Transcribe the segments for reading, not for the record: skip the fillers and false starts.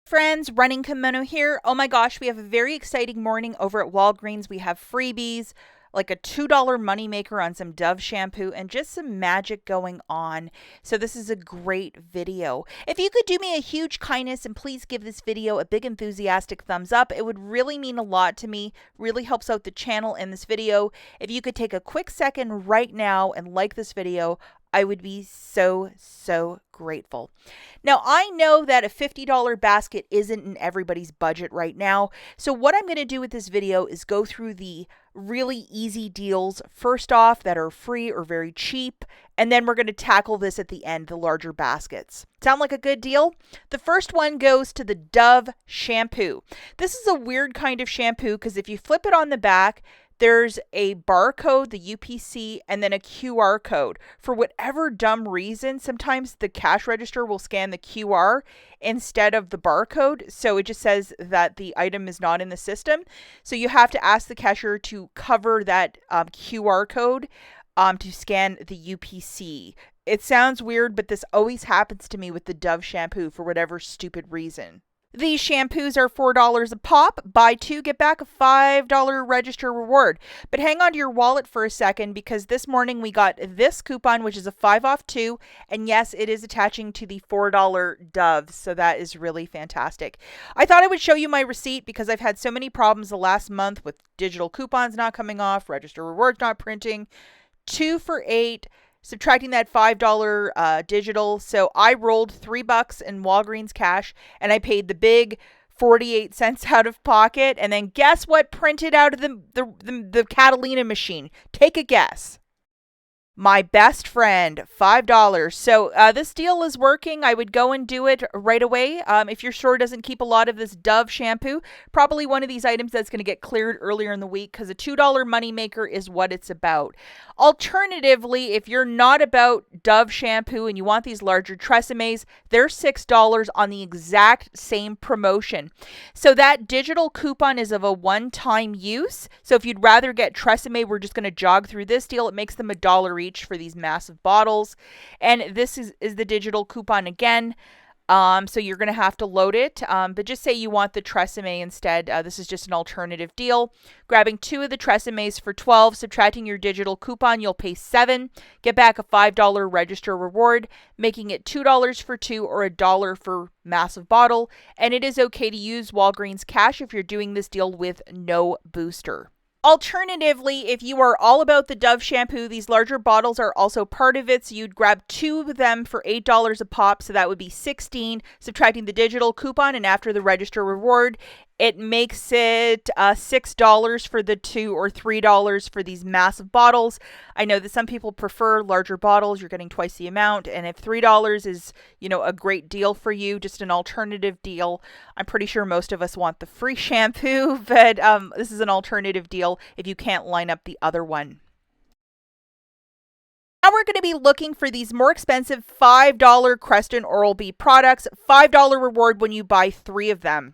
Friends, Running Kimono here. Oh my gosh, we have a very exciting morning over at Walgreens. We have freebies, like a $2 moneymaker on some Dove shampoo, and just some magic going on. So this is a great video. If you could do me a huge kindness and please give this video a big enthusiastic thumbs up, it would really mean a lot to me, really helps out the channel and this video. If you could take a quick second right now and like this video, I would be so grateful. Now, I know that a $50 basket isn't in everybody's budget right now. So what I'm going to do with this video is go through the really easy deals first off that are free or very cheap. And then we're going to tackle this at the end, the larger baskets. Sound like a good deal? The first one goes to the Dove shampoo. This is a weird kind of shampoo because if you flip it on the back, there's a barcode, the UPC, and then a QR code. For whatever dumb reason, sometimes the cash register will scan the QR instead of the barcode. So it just says that the item is not in the system. So you have to ask the cashier to cover that QR code to scan the UPC. It sounds weird, but this always happens to me with the Dove shampoo for whatever stupid reason. These shampoos are $4 a pop. Buy two, get back a $5 register reward. But hang on to your wallet for a second because this morning we got this coupon, which is a 5 off 2. And yes, it is attaching to the $4 Dove. So that is really fantastic. I thought I would show you my receipt because I've had so many problems the last month with digital coupons not coming off, register rewards not printing. 2 for $8. Subtracting that $5 digital. So I rolled $3 in Walgreens cash and I paid the big 48 cents out of pocket. And then guess what printed out of the Catalina machine? Take a guess. My best friend, $5. So this deal is working. I would go and do it right away. If your store doesn't keep a lot of this Dove shampoo, probably one of these items that's going to get cleared earlier in the week because a $2 moneymaker is what it's about. Alternatively, if you're not about Dove shampoo and you want these larger Tresemes, they're $6 on the exact same promotion. So that digital coupon is of a one-time use. So if you'd rather get Tresemme, we're just going to jog through this deal. It makes them $1 each for these massive bottles. And this is the digital coupon again. So you're going to have to load it, but just say you want the Tresemme instead. This is just an alternative deal. Grabbing 2 of the Tresemes for $12, subtracting your digital coupon, you'll pay $7. Get back a $5 register reward, making it $2 for 2 or $1 for massive bottle. And it is okay to use Walgreens cash if you're doing this deal with no booster. Alternatively, if you are all about the Dove shampoo, these larger bottles are also part of it. So you'd grab 2 of them for $8 a pop. So that would be $16, subtracting the digital coupon and after the register reward. It makes it $6 for the 2 or $3 for these massive bottles. I know that some people prefer larger bottles. You're getting twice the amount. And if $3 is, a great deal for you, just an alternative deal, I'm pretty sure most of us want the free shampoo, but this is an alternative deal if you can't line up the other one. Now we're going to be looking for these more expensive $5 Crest and Oral-B products. $5 reward when you buy 3 of them.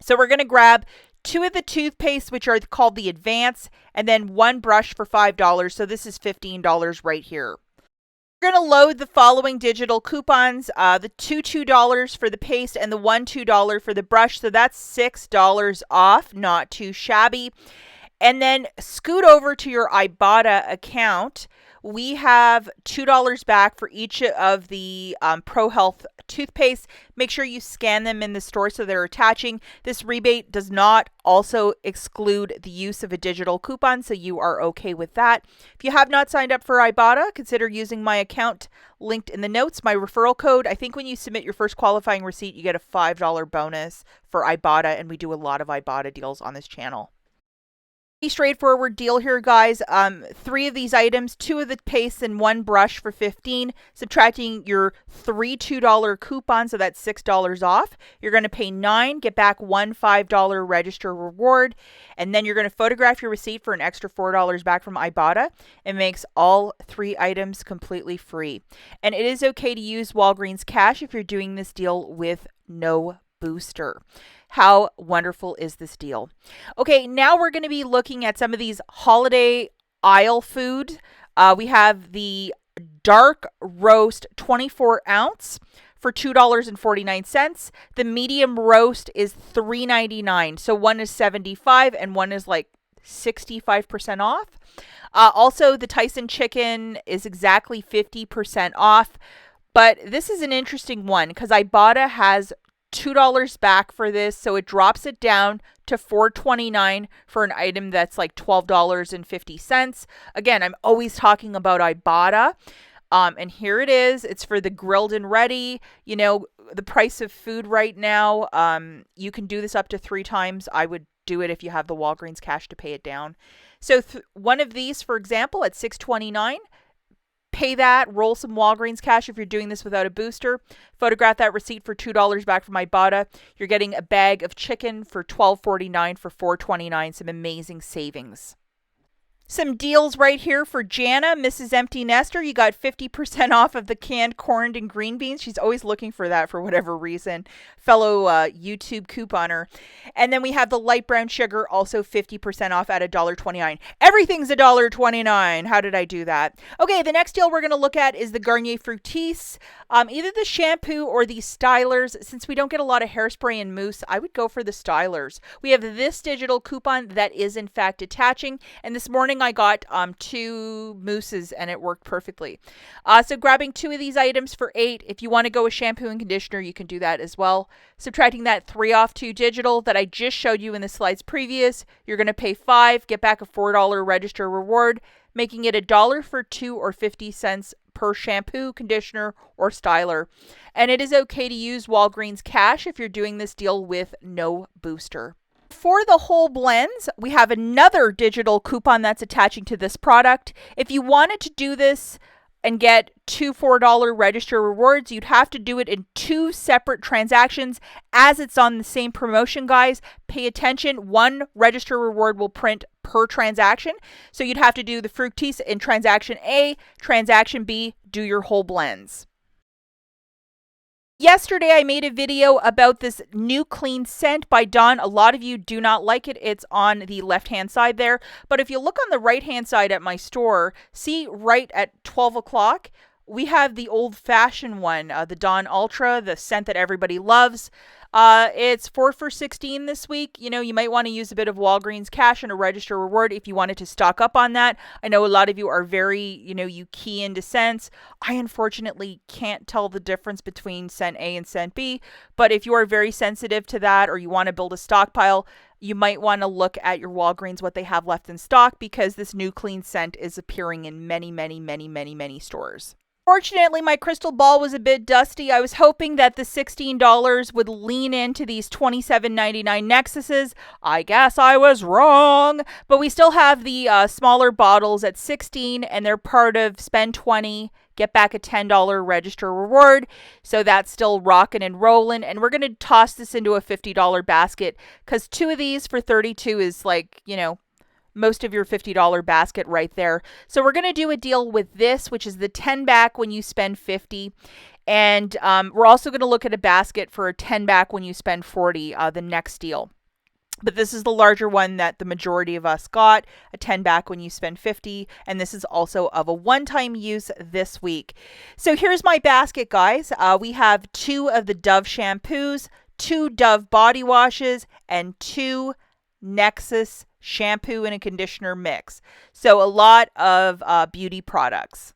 So we're going to grab 2 of the toothpaste, which are called the Advance, and then 1 brush for $5. So this is $15 right here. We're going to load the following digital coupons, the $2 for the paste and the $2 for the brush. So that's $6 off, not too shabby. And then scoot over to your IBOTTA account. We have $2 back for each of the Pro Health toothpaste. Make sure you scan them in the store so they're attaching. This rebate does not also exclude the use of a digital coupon, so you are okay with that. If you have not signed up for IBOTTA, consider using my account linked in the notes, my referral code. I think when you submit your first qualifying receipt, you get a $5 bonus for IBOTTA, and we do a lot of IBOTTA deals on this channel. Straightforward deal here, guys. 3 of these items, 2 of the paste and 1 brush for $15, subtracting your 3 $2 coupons, so that's $6 off. You're going to pay $9, get back 1 $5 register reward, and then you're going to photograph your receipt for an extra $4 back from IBOTTA. It makes all 3 items completely free. And it is okay to use Walgreens cash if you're doing this deal with no booster. How wonderful is this deal? Okay, now we're going to be looking at some of these holiday aisle food. We have the dark roast 24 ounce for $2.49. The medium roast is $3.99. So one is 75 and one is like 65% off. Also, the Tyson chicken is exactly 50% off. But this is an interesting one because IBOTTA has $2 back for this, so it drops it down to $4.29 for an item that's like $12.50. Again, I'm always talking about IBOTTA. And here it is. It's for the grilled and ready. You know, the price of food right now, you can do this up to 3 times. I would do it if you have the Walgreens cash to pay it down. So one of these, for example, at $6.29, pay that, roll some Walgreens cash if you're doing this without a booster. Photograph that receipt for $2 back from IBOTTA. You're getting a bag of chicken for $12.49 for $4.29. Some amazing savings. Some deals right here for Jana, Mrs. Empty Nester. You got 50% off of the canned corn and green beans. She's always looking for that for whatever reason. Fellow YouTube couponer. And then we have the light brown sugar, also 50% off at $1.29. Everything's $1.29. How did I do that? Okay, the next deal we're going to look at is the Garnier Fructis. Either the shampoo or the stylers. Since we don't get a lot of hairspray and mousse, I would go for the stylers. We have this digital coupon that is in fact attaching. And this morning I got 2 mousses and it worked perfectly. So grabbing 2 of these items for $8. If you want to go with shampoo and conditioner, you can do that as well. Subtracting that 3 off 2 digital that I just showed you in the slides previous, you're going to pay $5, get back a $4 register reward, making it $1 for 2 or 50 cents per shampoo, conditioner, or styler. And it is okay to use Walgreens cash if you're doing this deal with no booster. For the whole blends, we have another digital coupon that's attaching to this product. If you wanted to do this and get 2 $4 register rewards, you'd have to do it in 2 separate transactions as it's on the same promotion, guys. Pay attention. 1 register reward will print per transaction. So you'd have to do the Fructis in transaction A, transaction B, do your whole blends. Yesterday, I made a video about this new clean scent by Dawn. A lot of you do not like it. It's on the left-hand side there. But if you look on the right-hand side at my store, see right at 12 o'clock, we have the old-fashioned one, the Dawn Ultra, the scent that everybody loves. It's 4 for $16 this week. You know, you might want to use a bit of Walgreens cash and a register reward if you wanted to stock up on that. I know a lot of you are very, you key into scents. I unfortunately can't tell the difference between scent A and scent B, but if you are very sensitive to that or you want to build a stockpile, you might want to look at your Walgreens, what they have left in stock, because this new clean scent is appearing in many, many, many, many, many stores. Fortunately, my crystal ball was a bit dusty. I was hoping that the $16 would lean into these $27.99 Nexuses. I guess I was wrong. But we still have the smaller bottles at $16, and they're part of spend $20, get back a $10 register reward. So that's still rocking and rolling. And we're going to toss this into a $50 basket because 2 of these for $32 is like, most of your $50 basket right there. So we're going to do a deal with this, which is the 10 back when you spend $50. And we're also going to look at a basket for a 10 back when you spend $40, the next deal. But this is the larger one that the majority of us got, a 10 back when you spend $50. And this is also of a one-time use this week. So here's my basket, guys. We have 2 of the Dove shampoos, 2 Dove body washes, and 2 Nexus shampoo and a conditioner mix. So a lot of beauty products.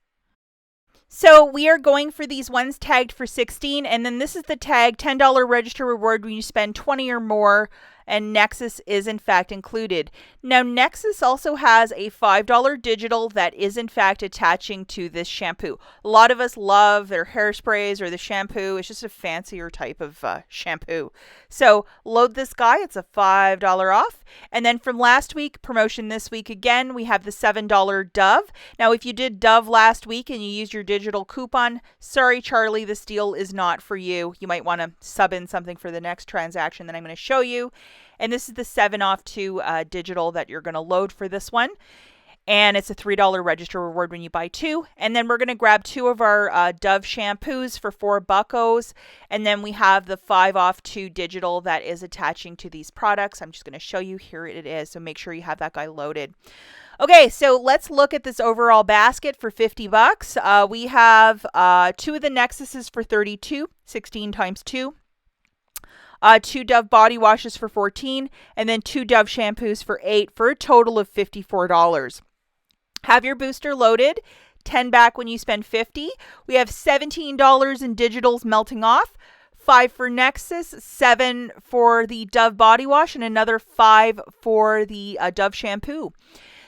So we are going for these ones tagged for $16, and then this is the tag $10 register reward when you spend $20 or more, and Nexus is in fact included. Now Nexus also has a $5 digital that is in fact attaching to this shampoo. A lot of us love their hairsprays or the shampoo. It's just a fancier type of shampoo. So load this guy. It's a $5 off. And then from last week, promotion this week again, we have the $7 Dove. Now if you did Dove last week and you used your digital coupon, sorry Charlie, this deal is not for you. You might want to sub in something for the next transaction that I'm going to show you. And this is the 7 off 2 digital that you're going to load for this one. and it's a $3 register reward when you buy 2. And then we're going to grab 2 of our Dove shampoos for $4, and then we have the 5 off 2 digital that is attaching to these products. I'm just going to show you. Here it is, so make sure you have that guy loaded. Okay, so let's look at this overall basket for $50. We have 2 of the Nexuses for $32, 16 times 2. 2 Dove body washes for $14, and then 2 Dove shampoos for $8, for a total of $54. Have your booster loaded. 10 back when you spend $50. We have $17 in digitals melting off. 5 for Nexus, 7 for the Dove body wash, and another 5 for the Dove shampoo.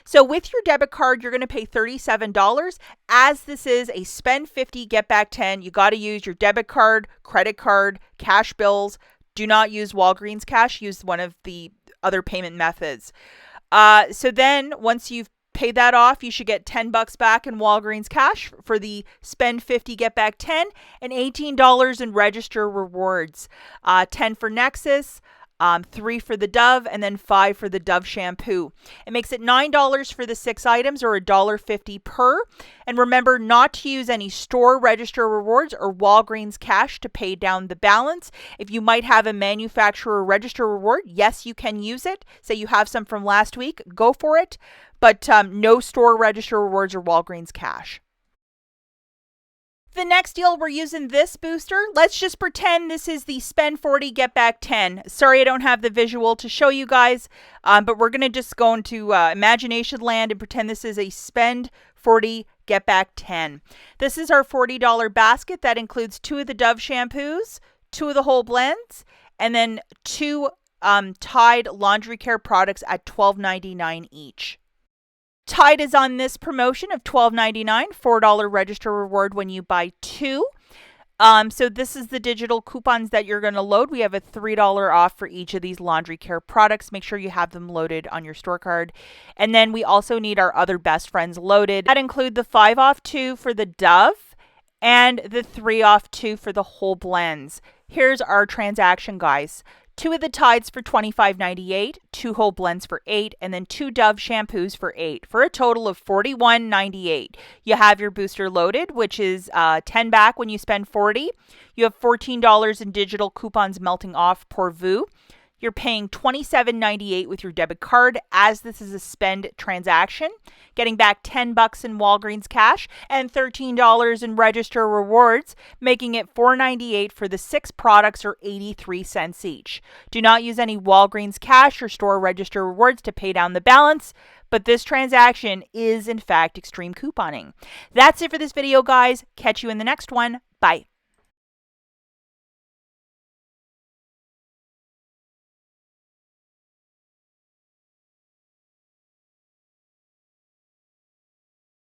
So with your debit card, you're going to pay $37. As this is a spend 50, get back 10, you got to use your debit card, credit card, cash bills. Do not use Walgreens cash. Use one of the other payment methods. So then once you've paid that off, you should get $10 back in Walgreens cash for the spend 50, get back 10, and $18 in register rewards. 10 for Nexus, 3 for the Dove, and then 5 for the Dove shampoo. It makes it $9 for the 6 items, or $1.50 per. And remember not to use any store register rewards or Walgreens cash to pay down the balance. If you might have a manufacturer register reward, yes, you can use it. Say you have some from last week, go for it. But no store register rewards or Walgreens cash. The next deal, we're using this booster. Let's just pretend this is the spend 40, get back 10. Sorry, I don't have the visual to show you guys, but we're going to just go into imagination land and pretend this is a spend 40, get back 10. This is our $40 basket. That includes 2 of the Dove shampoos, 2 of the whole blends, and then 2 Tide laundry care products at $12.99 each. Tide is on this promotion of $12.99, $4 register reward when you buy 2. So this is the digital coupons that you're going to load. We have a $3 off for each of these laundry care products. Make sure you have them loaded on your store card. And then we also need our other best friends loaded. That include the 5 off 2 for the Dove and the 3 off 2 for the whole blends. Here's our transaction, guys. 2 of the Tides for $25.98, 2 whole blends for $8, and then 2 Dove shampoos for $8, for a total of $41.98. You have your booster loaded, which is 10 back when you spend $40. You have $14 in digital coupons melting off per VU. You're paying $27.98 with your debit card, as this is a spend transaction, getting back $10 in Walgreens cash and $13 in register rewards, making it $4.98 for the 6 products, or 83 cents each. Do not use any Walgreens cash or store register rewards to pay down the balance, but this transaction is in fact extreme couponing. That's it for this video, guys. Catch you in the next one. Bye.